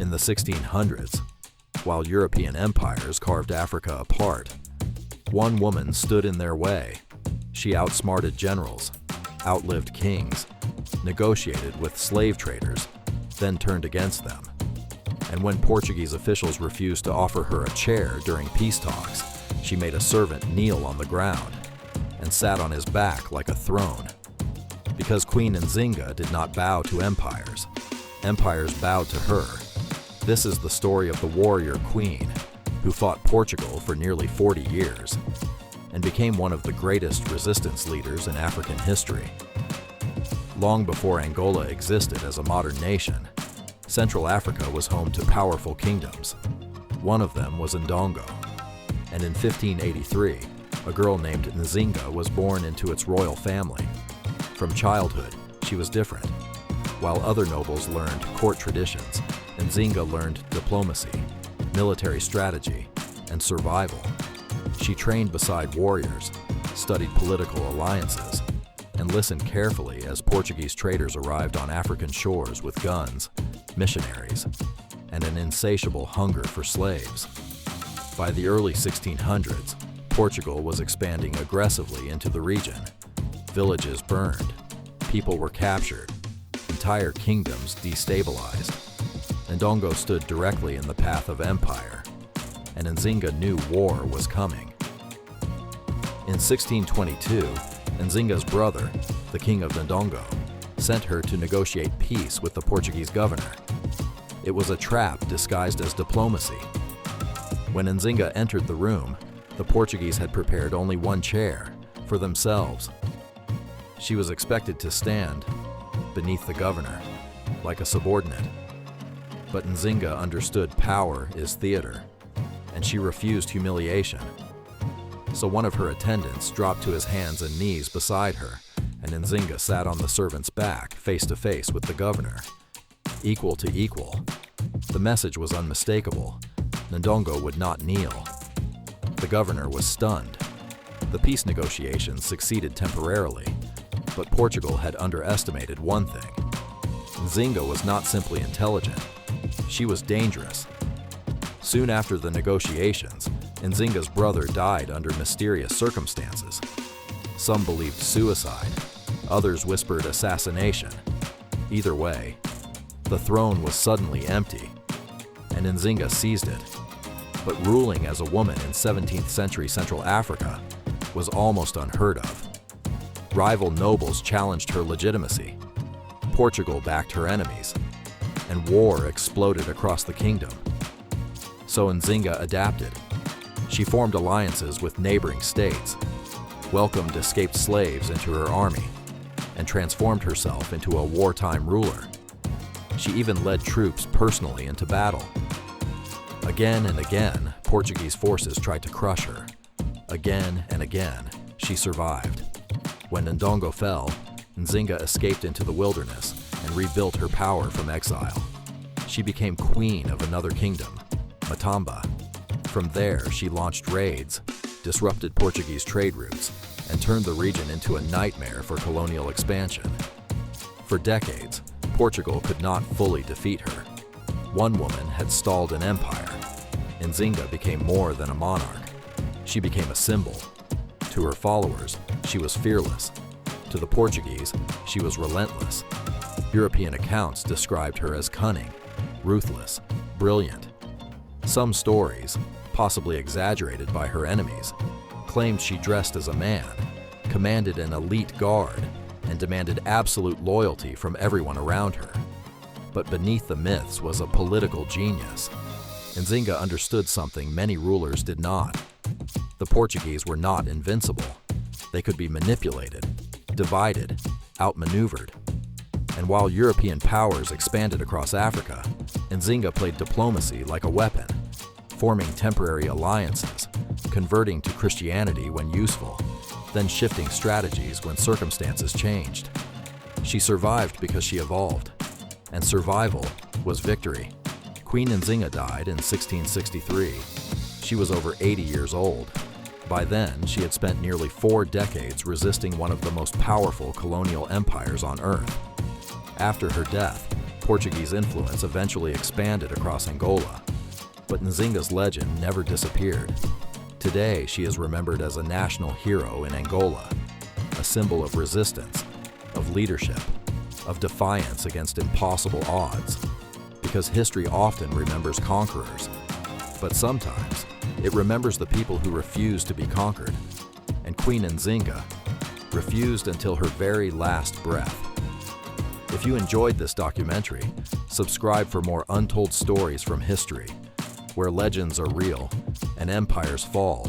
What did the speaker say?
In the 1600s, while European empires carved Africa apart, one woman stood in their way. She outsmarted generals, outlived kings, negotiated with slave traders, then turned against them. And when Portuguese officials refused to offer her a chair during peace talks, she made a servant kneel on the ground and sat on his back like a throne. Because Queen Nzinga did not bow to empires, empires bowed to her. This is the story of the warrior queen who fought Portugal for nearly 40 years and became one of the greatest resistance leaders in African history. Long before Angola existed as a modern nation, Central Africa was home to powerful kingdoms. One of them was Ndongo, and in 1583, a girl named Nzinga was born into its royal family. From childhood, she was different. While other nobles learned court traditions, Nzinga learned diplomacy, military strategy, and survival. She trained beside warriors, studied political alliances, and listened carefully as Portuguese traders arrived on African shores with guns, missionaries, and an insatiable hunger for slaves. By the early 1600s, Portugal was expanding aggressively into the region. Villages burned, people were captured, entire kingdoms destabilized. Ndongo stood directly in the path of empire, and Nzinga knew war was coming. In 1622, Nzinga's brother, the king of Ndongo, sent her to negotiate peace with the Portuguese governor. It was a trap disguised as diplomacy. When Nzinga entered the room, the Portuguese had prepared only one chair for themselves. She was expected to stand beneath the governor, like a subordinate. But Nzinga understood power is theater, and she refused humiliation. So one of her attendants dropped to his hands and knees beside her, and Nzinga sat on the servant's back, face to face with the governor. Equal to equal. The message was unmistakable. Ndongo would not kneel. The governor was stunned. The peace negotiations succeeded temporarily, but Portugal had underestimated one thing. Nzinga was not simply intelligent. She was dangerous. Soon after the negotiations, Nzinga's brother died under mysterious circumstances. Some believed suicide, others whispered assassination. Either way, the throne was suddenly empty, and Nzinga seized it. But ruling as a woman in 17th century Central Africa was almost unheard of. Rival nobles challenged her legitimacy. Portugal backed her enemies, and war exploded across the kingdom. So Nzinga adapted. She formed alliances with neighboring states, welcomed escaped slaves into her army, and transformed herself into a wartime ruler. She even led troops personally into battle. Again and again, Portuguese forces tried to crush her. Again and again, she survived. When Ndongo fell, Nzinga escaped into the wilderness and rebuilt her power from exile. She became queen of another kingdom, Matamba. From there, she launched raids, disrupted Portuguese trade routes, and turned the region into a nightmare for colonial expansion. For decades, Portugal could not fully defeat her. One woman had stalled an empire. Nzinga became more than a monarch. She became a symbol. To her followers, she was fearless. To the Portuguese, she was relentless. European accounts described her as cunning, ruthless, brilliant. Some stories, possibly exaggerated by her enemies, claimed she dressed as a man, commanded an elite guard, and demanded absolute loyalty from everyone around her. But beneath the myths was a political genius. Nzinga understood something many rulers did not. The Portuguese were not invincible. They could be manipulated, divided, outmaneuvered. And while European powers expanded across Africa, Nzinga played diplomacy like a weapon, forming temporary alliances, converting to Christianity when useful, then shifting strategies when circumstances changed. She survived because she evolved, and survival was victory. Queen Nzinga died in 1663. She was over 80 years old. By then, she had spent nearly 4 decades resisting one of the most powerful colonial empires on Earth. After her death, Portuguese influence eventually expanded across Angola, but Nzinga's legend never disappeared. Today, she is remembered as a national hero in Angola, a symbol of resistance, of leadership, of defiance against impossible odds, because history often remembers conquerors, but sometimes it remembers the people who refuse to be conquered, and Queen Nzinga refused until her very last breath. If you enjoyed this documentary, subscribe for more untold stories from history, where legends are real and empires fall.